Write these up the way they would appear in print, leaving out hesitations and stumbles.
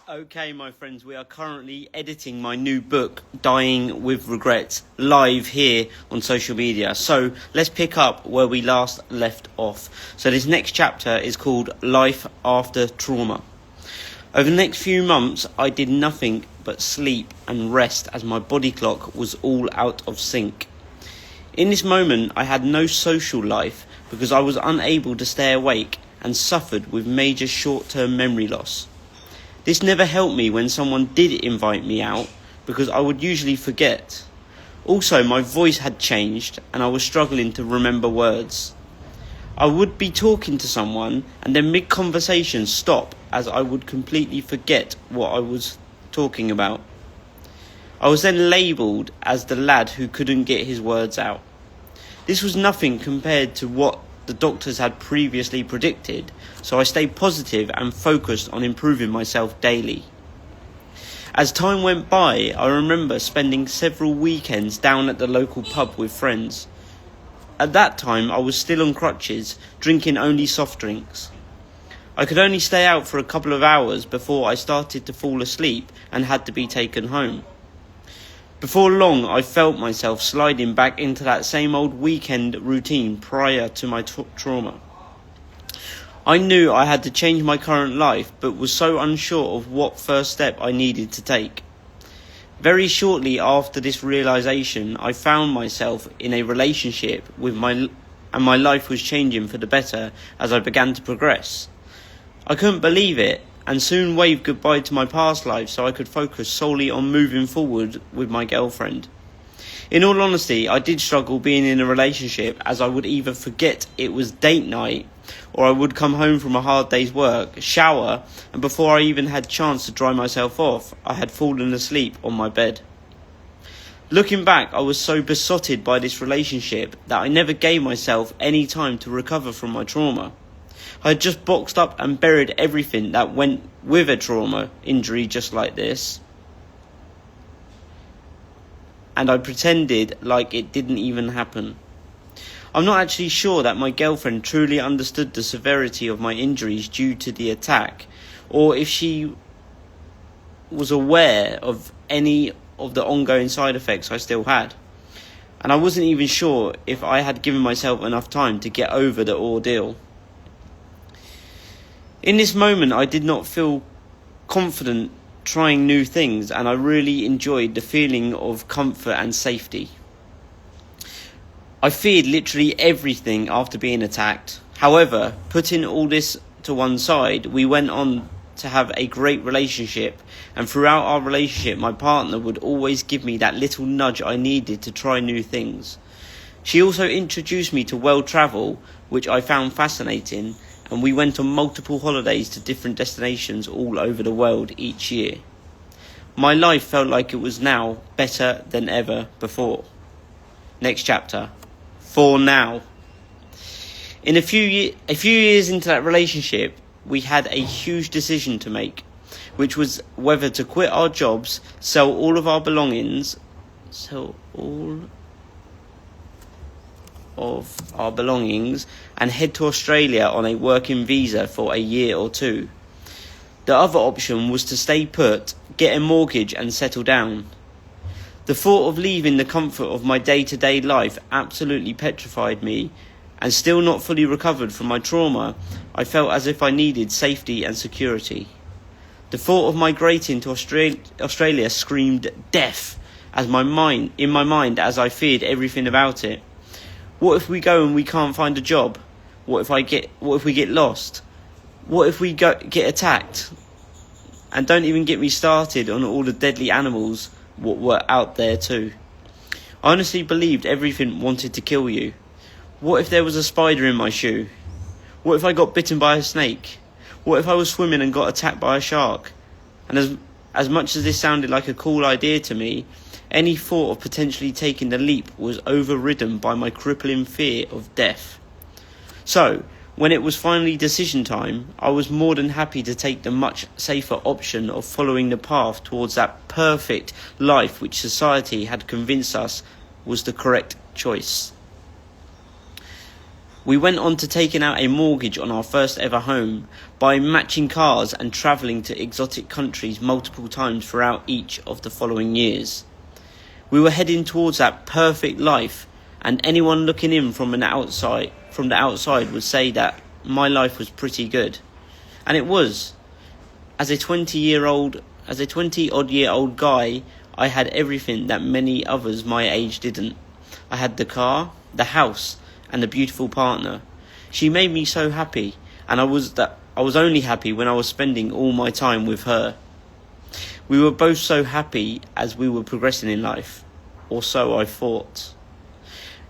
Okay, my friends, we are currently editing my new book, Dying with Regrets, live here on social media. So let's pick up where we last left off. So this next chapter is called Life After Trauma. Over the next few months, I did nothing but sleep and rest as my body clock was all out of sync. In this moment, I had no social life because I was unable to stay awake and suffered with major short-term memory loss. This never helped me when someone did invite me out because I would usually forget. Also, my voice had changed and I was struggling to remember words. I would be talking to someone and then mid-conversation stop as I would completely forget what I was talking about. I was then labelled as the lad who couldn't get his words out. This was nothing compared to what the doctors had previously predicted, so I stayed positive and focused on improving myself daily. As time went by, I remember spending several weekends down at the local pub with friends. At that time, I was still on crutches, drinking only soft drinks. I could only stay out for a couple of hours before I started to fall asleep and had to be taken home. Before long, I felt myself sliding back into that same old weekend routine prior to my trauma. I knew I had to change my current life, but was so unsure of what first step I needed to take. Very shortly after this realization, I found myself in a relationship and my life was changing for the better as I began to progress. I couldn't believe it, and soon waved goodbye to my past life so I could focus solely on moving forward with my girlfriend. In all honesty, I did struggle being in a relationship as I would either forget it was date night or I would come home from a hard day's work, shower, and before I even had chance to dry myself off, I had fallen asleep on my bed. Looking back, I was so besotted by this relationship that I never gave myself any time to recover from my trauma. I had just boxed up and buried everything that went with a trauma injury just like this. And I pretended like it didn't even happen. I'm not actually sure that my girlfriend truly understood the severity of my injuries due to the attack, or if she was aware of any of the ongoing side effects I still had. And I wasn't even sure if I had given myself enough time to get over the ordeal. In this moment, I did not feel confident trying new things, and I really enjoyed the feeling of comfort and safety. I feared literally everything after being attacked. However, putting all this to one side, we went on to have a great relationship, and throughout our relationship, my partner would always give me that little nudge I needed to try new things. She also introduced me to world travel, which I found fascinating, and we went on multiple holidays to different destinations all over the world each year. My life felt like it was now better than ever before. Next chapter. For now. In a few years into that relationship, we had a huge decision to make, which was whether to quit our jobs, sell all of our belongings, and head to Australia on a working visa for a year or two. The other option was to stay put, get a mortgage and settle down. The thought of leaving the comfort of my day-to-day life absolutely petrified me, and still not fully recovered from my trauma, I felt as if I needed safety and security. The thought of migrating to Australia screamed death in my mind as I feared everything about it. What if we go and we can't find a job? What if we get lost? What if we get attacked? And don't even get me started on all the deadly animals what were out there too. I honestly believed everything wanted to kill you. What if there was a spider in my shoe? What if I got bitten by a snake? What if I was swimming and got attacked by a shark? And as much as this sounded like a cool idea to me, any thought of potentially taking the leap was overridden by my crippling fear of death. So, when it was finally decision time, I was more than happy to take the much safer option of following the path towards that perfect life which society had convinced us was the correct choice. We went on to taking out a mortgage on our first ever home, buying matching cars and travelling to exotic countries multiple times throughout each of the following years. We were heading towards that perfect life, and anyone looking in from the outside would say that my life was pretty good. And it was. As a 20-odd-year-old guy, I had everything that many others my age didn't. I had the car, the house, and a beautiful partner. She made me so happy, and I was only happy when I was spending all my time with her. We were both so happy as we were progressing in life, or so I thought.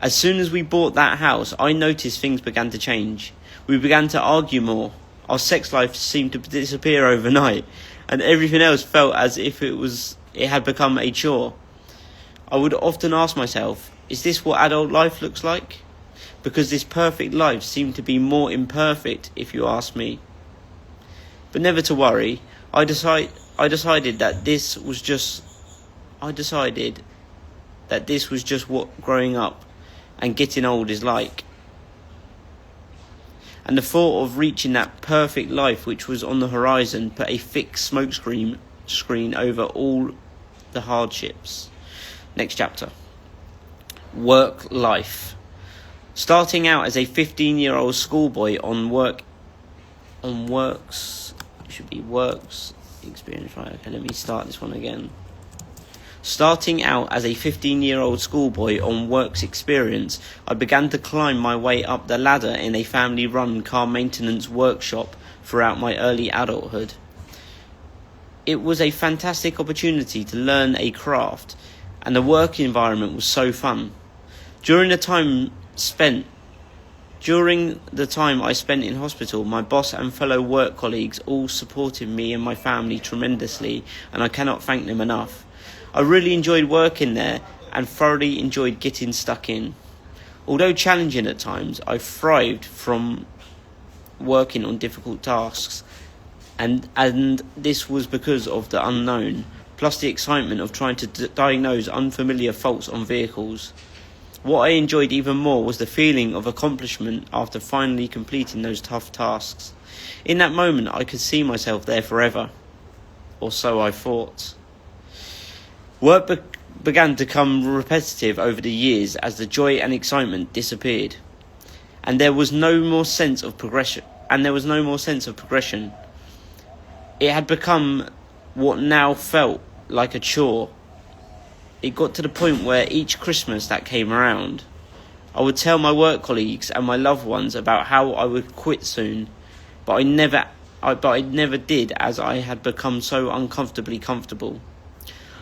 As soon as we bought that house, I noticed things began to change. We began to argue more. Our sex life seemed to disappear overnight, and everything else felt as if it had become a chore. I would often ask myself, is this what adult life looks like? Because this perfect life seemed to be more imperfect, if you ask me. But never to worry. I decided that this was just what growing up and getting old is like. And the thought of reaching that perfect life which was on the horizon put a thick smoke screen over all the hardships. Next chapter. Work life. Starting out as a 15-year-old schoolboy on works experience, right? Okay, let me start this one again. Starting out as a 15-year-old schoolboy on works experience, I began to climb my way up the ladder in a family-run car maintenance workshop throughout my early adulthood. It was a fantastic opportunity to learn a craft, and the work environment was so fun. During the time I spent in hospital, my boss and fellow work colleagues all supported me and my family tremendously, and I cannot thank them enough. I really enjoyed working there and thoroughly enjoyed getting stuck in. Although challenging at times, I thrived from working on difficult tasks, and this was because of the unknown, plus the excitement of trying to diagnose unfamiliar faults on vehicles. What I enjoyed even more was the feeling of accomplishment after finally completing those tough tasks. In that moment, I could see myself there forever, or so I thought. Work began to become repetitive over the years as the joy and excitement disappeared, and there was no more sense of progression. It had become what now felt like a chore. It got to the point where each Christmas that came around, I would tell my work colleagues and my loved ones about how I would quit soon, but I never did, as I had become so uncomfortably comfortable.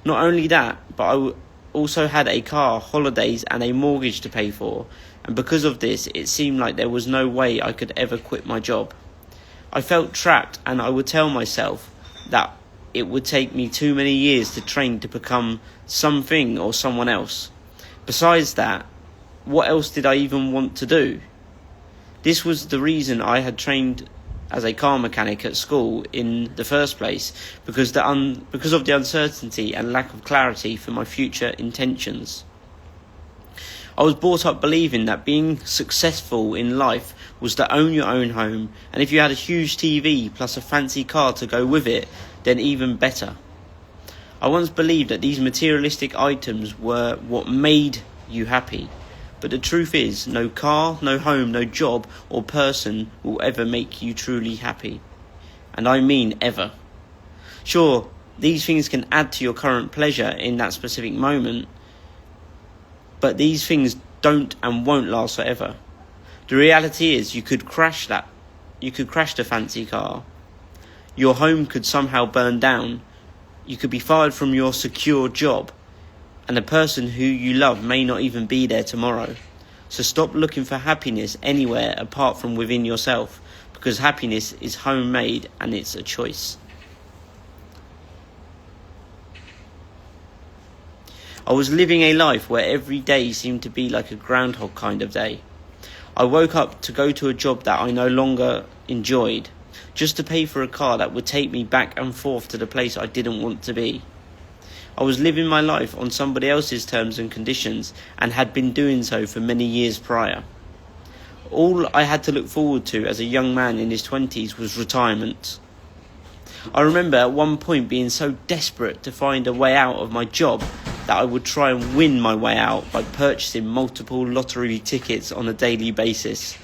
Not only that, but I also had a car, holidays, and a mortgage to pay for, and because of this, it seemed like there was no way I could ever quit my job. I felt trapped, and I would tell myself that it would take me too many years to train to become something or someone else. Besides that, what else did I even want to do? This was the reason I had trained as a car mechanic at school in the first place, because of the uncertainty and lack of clarity for my future intentions. I was brought up believing that being successful in life was to own your own home, and if you had a huge TV plus a fancy car to go with it, then even better. I once believed that these materialistic items were what made you happy, but the truth is, no car, no home, no job or person will ever make you truly happy. And I mean ever. Sure, these things can add to your current pleasure in that specific moment, but these things don't and won't last forever. The reality is, you could crash the fancy car. Your home could somehow burn down. You could be fired from your secure job, and the person who you love may not even be there tomorrow. So stop looking for happiness anywhere apart from within yourself, because happiness is homemade and it's a choice. I was living a life where every day seemed to be like a groundhog kind of day. I woke up to go to a job that I no longer enjoyed, just to pay for a car that would take me back and forth to the place I didn't want to be. I was living my life on somebody else's terms and conditions, and had been doing so for many years prior. All I had to look forward to as a young man in his 20s was retirement. I remember at one point being so desperate to find a way out of my job that I would try and win my way out by purchasing multiple lottery tickets on a daily basis.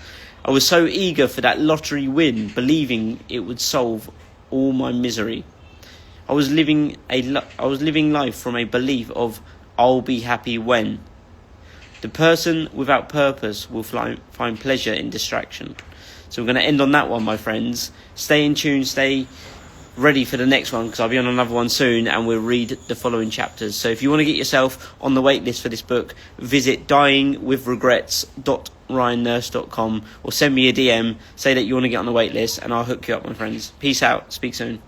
I was so eager for that lottery win, believing it would solve all my misery. I was living life from a belief of I'll be happy when. The person without purpose will find pleasure in distraction. So we're going to end on that one, my friends. Stay in tune, stay ready for the next one, because I'll be on another one soon and we'll read the following chapters. So if you want to get yourself on the wait list for this book, visit dyingwithregrets.ryannurse.com or send me a DM, say that you want to get on the wait list, and I'll hook you up, my friends. Peace out. Speak soon.